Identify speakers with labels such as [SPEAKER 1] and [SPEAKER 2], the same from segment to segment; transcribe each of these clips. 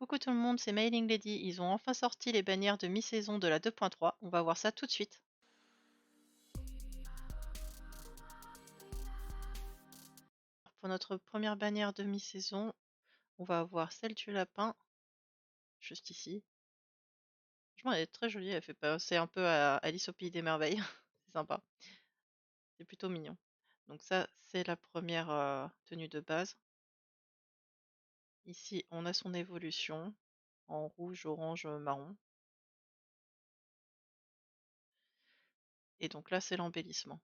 [SPEAKER 1] Coucou tout le monde, c'est Mailing Lady. Ils ont enfin sorti les bannières de mi-saison de la 2.3. On va voir ça tout de suite. Pour notre première bannière de mi-saison, on va avoir celle du lapin, juste ici. Franchement, elle est très jolie, elle fait penser un peu à Alice au Pays des Merveilles. C'est sympa. C'est plutôt mignon. Donc ça, c'est la première tenue de base. Ici, on a son évolution en rouge, orange, marron. Et donc là, c'est l'embellissement.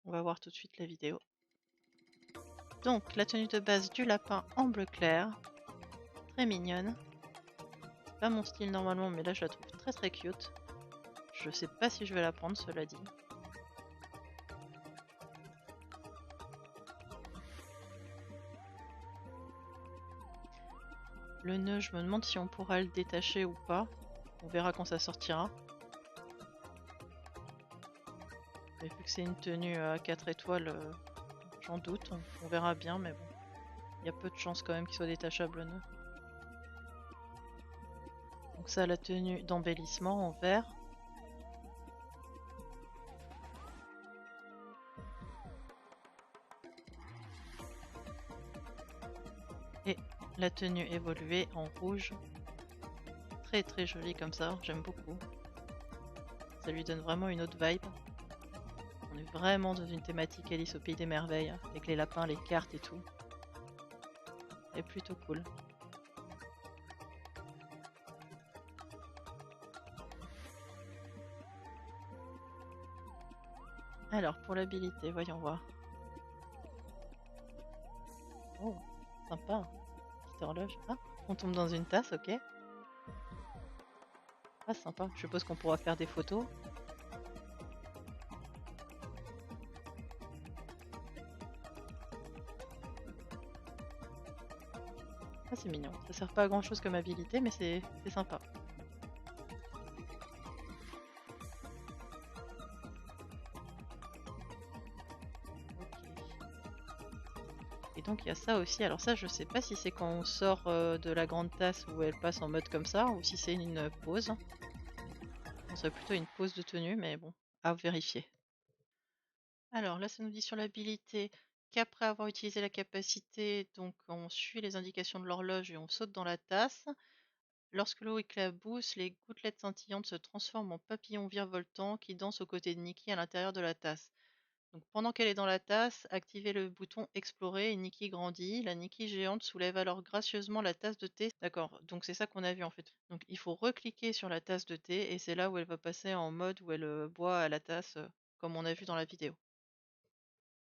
[SPEAKER 1] On va voir tout de suite la vidéo. Donc, la tenue de base du lapin en bleu clair. Très mignonne. C'est pas mon style normalement, mais là je la trouve très très cute. Je sais pas si je vais la prendre, cela dit. Le nœud, je me demande si on pourra le détacher ou pas. On verra quand ça sortira. Mais vu que c'est une tenue à 4 étoiles, j'en doute. On verra bien, mais bon. Il y a peu de chances quand même qu'il soit détachable le nœud. Donc ça, la tenue d'embellissement en vert. Et la tenue évoluée en rouge. Très très jolie comme ça, j'aime beaucoup. Ça lui donne vraiment une autre vibe. On est vraiment dans une thématique Alice au Pays des Merveilles, avec les lapins, les cartes et tout. Elle est plutôt cool. Alors, pour l'habilité, voyons voir. Oh, sympa. Petite horloge. Ah, on tombe dans une tasse, ok. Ah, sympa. Je suppose qu'on pourra faire des photos. Ah, c'est mignon. Ça sert pas à grand chose comme habilité, mais c'est sympa. Ok. Et donc, il y a ça aussi. Alors, ça, je sais pas si c'est quand on sort de la grande tasse où elle passe en mode comme ça, ou si c'est une pause. Ce serait plutôt une pause de tenue, mais bon, à vérifier. Alors là, ça nous dit sur l'habilité qu'après avoir utilisé la capacité, donc on suit les indications de l'horloge et on saute dans la tasse. Lorsque l'eau éclabousse, les gouttelettes scintillantes se transforment en papillons virevoltants qui dansent aux côtés de Nikki à l'intérieur de la tasse. Donc pendant qu'elle est dans la tasse, activez le bouton explorer et Nikki grandit. La Nikki géante soulève alors gracieusement la tasse de thé. D'accord, donc c'est ça qu'on a vu en fait. Donc il faut recliquer sur la tasse de thé et c'est là où elle va passer en mode où elle boit à la tasse, comme on a vu dans la vidéo.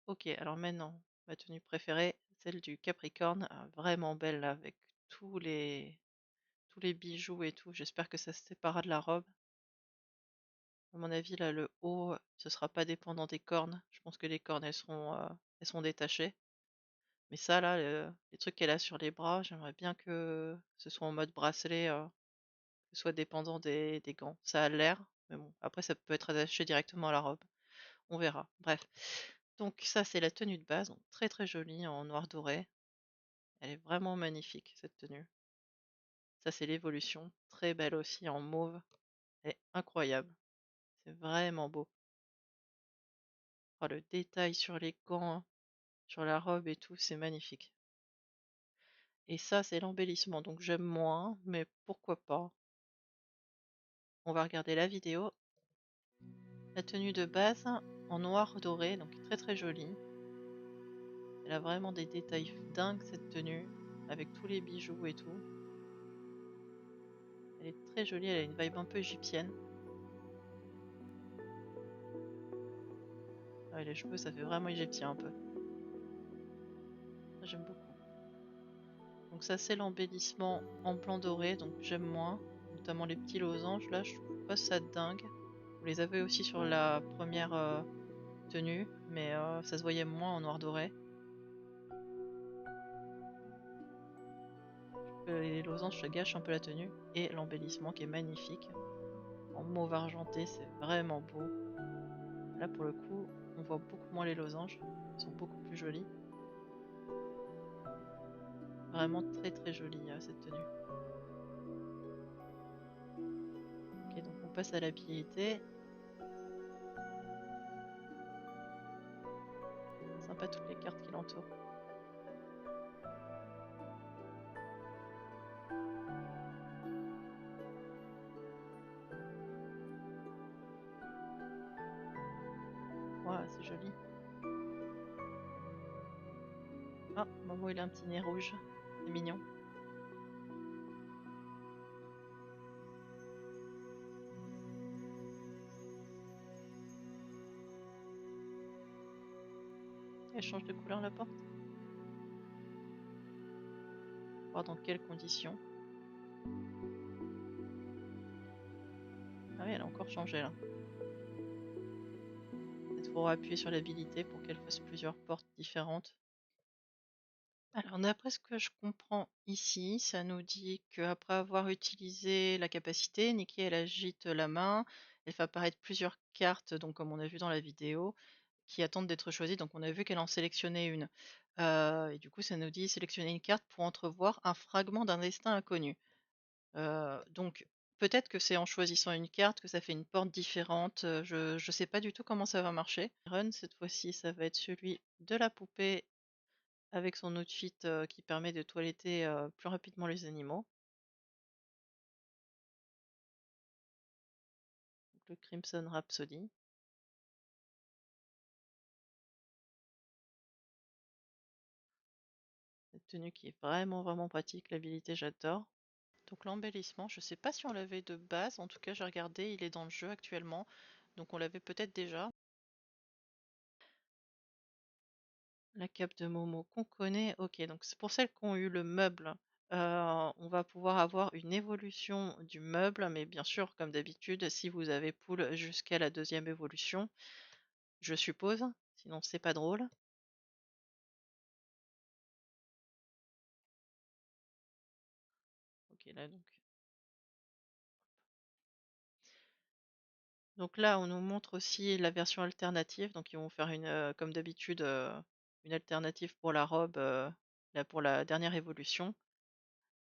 [SPEAKER 1] Ok, alors maintenant, ma tenue préférée, celle du Capricorne, vraiment belle là, avec tous les bijoux et tout. J'espère que ça se séparera de la robe. À mon avis, là, le haut, ce sera pas dépendant des cornes. Je pense que les cornes, elles seront détachées. Mais ça, là, les trucs qu'elle a sur les bras, j'aimerais bien que ce soit en mode bracelet, que ce soit dépendant des gants. Ça a l'air, mais bon, après, ça peut être attaché directement à la robe. On verra. Bref. Donc ça, c'est la tenue de base, donc très très jolie en noir doré. Elle est vraiment magnifique, cette tenue. Ça, c'est l'évolution. Très belle aussi en mauve. Elle est incroyable. C'est vraiment beau. Oh, le détail sur les gants, sur la robe et tout, c'est magnifique. Et ça, c'est l'embellissement, donc j'aime moins, mais pourquoi pas. On va regarder la vidéo. La tenue de base en noir doré, donc très très jolie. Elle a vraiment des détails dingues, cette tenue, avec tous les bijoux et tout. Elle est très jolie, elle a une vibe un peu égyptienne. Ouais, les cheveux, ça fait vraiment égyptien un peu. J'aime beaucoup. Donc ça, c'est l'embellissement en blanc doré, donc j'aime moins. Notamment les petits losanges, là, je trouve pas ça dingue. Vous les avez aussi sur la première tenue, mais ça se voyait moins en noir doré. Les losanges, ça gâche un peu la tenue. Et l'embellissement qui est magnifique. En mauve argenté, c'est vraiment beau. Là, pour le coup, on voit beaucoup moins les losanges. Ils sont beaucoup plus jolis. Vraiment très très jolie cette tenue. Ok, donc on passe à l'habilité. Sympa toutes les cartes qui l'entourent. Ouah, c'est joli. Ah, Momo il a un petit nez rouge. C'est mignon. Elle change de couleur la porte. Voir dans quelles conditions. Ah oui, elle a encore changé là. Peut-être faut appuyer sur l'habilité pour qu'elle fasse plusieurs portes différentes. Alors, d'après ce que je comprends ici, ça nous dit qu'après avoir utilisé la capacité, Nikki elle agite la main, elle fait apparaître plusieurs cartes, donc comme on a vu dans la vidéo, qui attendent d'être choisies. Donc on a vu qu'elle en sélectionnait une. Et du coup, ça nous dit sélectionner une carte pour entrevoir un fragment d'un destin inconnu. Donc peut-être que c'est en choisissant une carte que ça fait une porte différente. Je ne sais pas du tout comment ça va marcher. Run, cette fois-ci, ça va être celui de la poupée avec son outfit qui permet de toiletter plus rapidement les animaux. Donc, le Crimson Rhapsody. Cette tenue qui est vraiment vraiment pratique. L'habilité, j'adore. Donc l'embellissement, je sais pas si on l'avait de base. En tout cas, j'ai regardé, il est dans le jeu actuellement. Donc on l'avait peut-être déjà. La cape de Momo qu'on connaît. Ok, donc c'est pour celles qui ont eu le meuble. On va pouvoir avoir une évolution du meuble, mais bien sûr, comme d'habitude, si vous avez poule jusqu'à la deuxième évolution, je suppose, sinon c'est pas drôle. Ok, là donc. Donc là, on nous montre aussi la version alternative. Donc ils vont faire une, comme d'habitude, une alternative pour la robe, là pour la dernière évolution.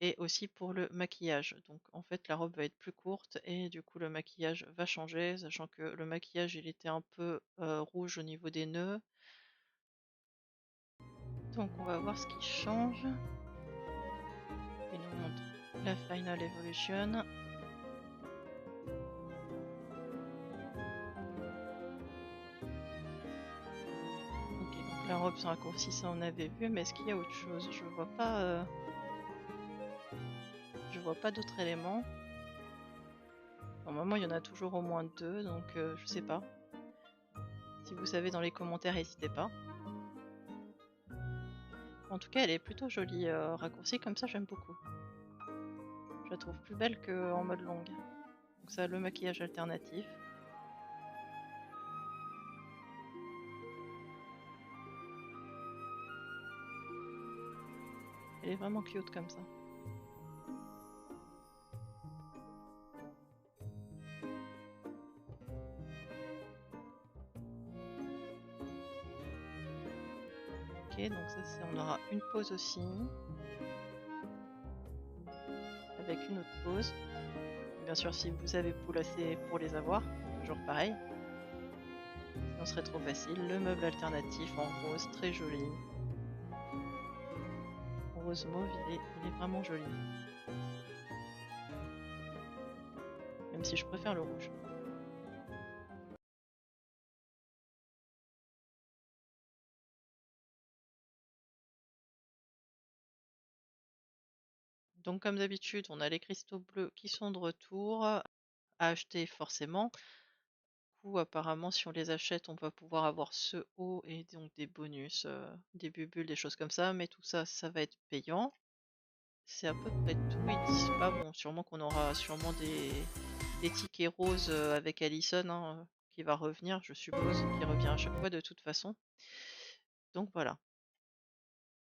[SPEAKER 1] Et aussi pour le maquillage. Donc en fait la robe va être plus courte et du coup le maquillage va changer, sachant que le maquillage il était un peu rouge au niveau des nœuds. Donc on va voir ce qui change. Il nous montre la Final Evolution. Ok, donc la robe se raccourcit, ça on avait vu, mais est-ce qu'il y a autre chose? Je vois pas d'autres éléments. Normalement il y en a toujours au moins deux, donc je sais pas. Si vous savez dans les commentaires, n'hésitez pas. En tout cas, elle est plutôt jolie, raccourcie comme ça, j'aime beaucoup. Je la trouve plus belle qu'en mode longue. Donc ça a le maquillage alternatif. Elle est vraiment cute comme ça. Ok, donc ça c'est, on aura une pause aussi. Avec une autre pause. Bien sûr, si vous avez poulassé pour les avoir, toujours pareil. Sinon ce serait trop facile. Le meuble alternatif en rose, très joli. Rose mauve, il est vraiment joli. Même si je préfère le rouge. Donc comme d'habitude, on a les cristaux bleus qui sont de retour. À acheter forcément. Apparemment, si on les achète, on va pouvoir avoir ce haut et donc des bonus, des bubules, des choses comme ça, mais tout ça, ça va être payant. C'est à peu près tout. Ils disent pas, bon, sûrement qu'on aura sûrement des tickets roses avec Allison hein, qui va revenir, je suppose, qui revient à chaque fois de toute façon. Donc voilà.